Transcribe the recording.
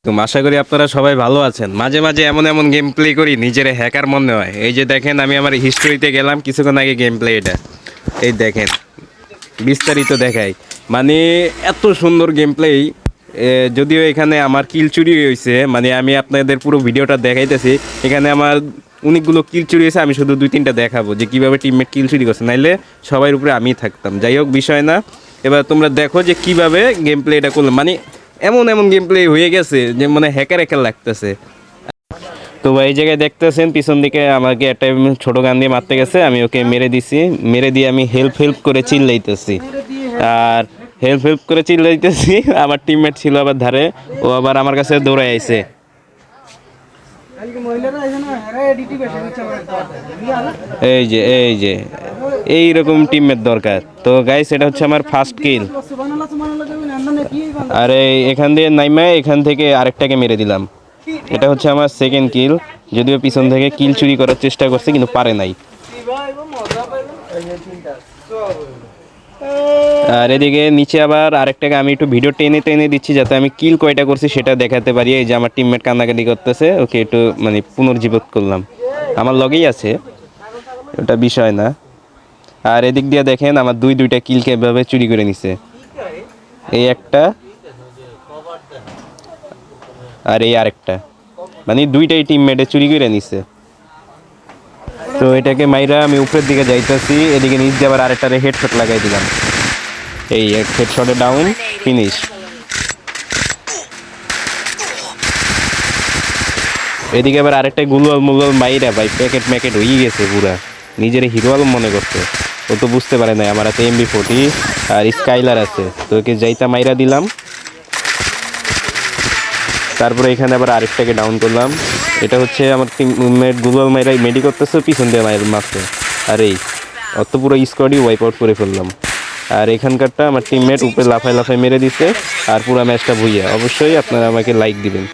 আলাইকুম। আশা করি আপনারা সবাই ভালো আছেন। মাঝে মাঝে এমন এমন গেম প্লে করি নিজের হ্যাকার মনে হয়। এই যে দেখেন আমি আমার হিস্টোরিতে গেলাম কিছুক্ষণ আগে গেম প্লে এটা। এই দেখেন বিস্তারিত দেখাই। মানে এত সুন্দর গেম প্লে। যদিও এখানে আমার কিল চুরি হয়েছে, মানে আমি আপনাদের পুরো ভিডিওটা দেখাইতেছি। এখানে আমার অনেকগুলো কিল চুরি হয়েছে, আমি শুধু দুই তিনটা দেখাবো যে কীভাবে টিমমেট কিল চুরি করছে, নাইলে সবার উপরে আমি থাকতাম। যাই হোক বিষয় না, এবার তোমরা দেখো যে কীভাবে গেম প্লে এটা করলাম। মানে এমন এমন গেম প্লে হয়ে গেছে যে মানে হ্যাকার হ্যাকার লাগতেছে। তো এই জায়গায় দেখতেছেন পিছন দিকে আমাকে একটা ছোট গান দিয়ে মারতে গেছে, আমি ওকে মেরে দিছি। মেরে দিয়ে আমি হেল্প হেল্প করে চিল্লাইতেছি, আর হেল্প হেল্প করে চিল্লাইতেছি। আমার টিমমেট ছিল আবার ধারে, ও আবার আমার কাছে দৌড়ে আইছে। এই যে এইরকম টিমমেট দরকার। তো গাইস এটা হচ্ছে আমার ফার্স্ট কিল। আর এখান দিয়ে নাইমা এখান থেকে আরেকটাকে মেরে দিলাম। এটা হচ্ছে আমার সেকেন্ড কিল। যদিও পিছন থেকে কিল চুরি করার চেষ্টা করছে কিন্তু পারে নাই। আর এদিকে নিচে আবার আরেকটাকে আমি একটু ভিডিও টেনে টেনে দিচ্ছি যাতে আমি কিল কয়টা করছি সেটা দেখাতে পারি। এই যে আমার টিমমেট কান্নাকাটি করতেছে, ওকে একটু মানে পুনর্জীবিত করলাম। আমার লগেই আছে, ওটা বিষয় না। আর এদিক দিয়ে দেখেন আমার দুইটা কিলকে এভাবে চুরি করে নিছে। এই একটা আর এই আরেকটা, মানে দুইটাই টিমমেটে চুরি করে নিছে। তো এটাকে মাইরা আমি উপরের দিকে যাইতেছি, এদিকে নিচ দিয়ে আবার আরেকটারে হেডশট লাগাই দিলাম। এই এক হেডশটে ডাউন, ফিনিশ। এদিকে আবার আরেকটা গুলওয়াল মুলওয়াল মাইরা ভাই প্যাকেট ম্যাকেট হয়ে গেছে পুরা, নিজের হিরো আলম মনে করছে। ও তো বুঝতে পারে না আমার হাতে MB40 আর স্কাইলার আছে, তো ওকে যাইতা মাইরা দিলাম। তারপরে এখানে আবার আরেকটাকে ডাউন করলাম। এটা হচ্ছে আমার টিমমেট গুগল মাইরাই মেডি করতেছে, পিছন দিয়ে মারছে। আর এই অত পুরো স্কোয়াডই ওয়াইপ আউট করে ফেললাম। আর এখানকারটা আমার টিমমেট উপরে লাফায় লাফায় মেরে দিচ্ছে। আর পুরো ম্যাচটা ভুইয়া। অবশ্যই আপনারা আমাকে লাইক দিবেন।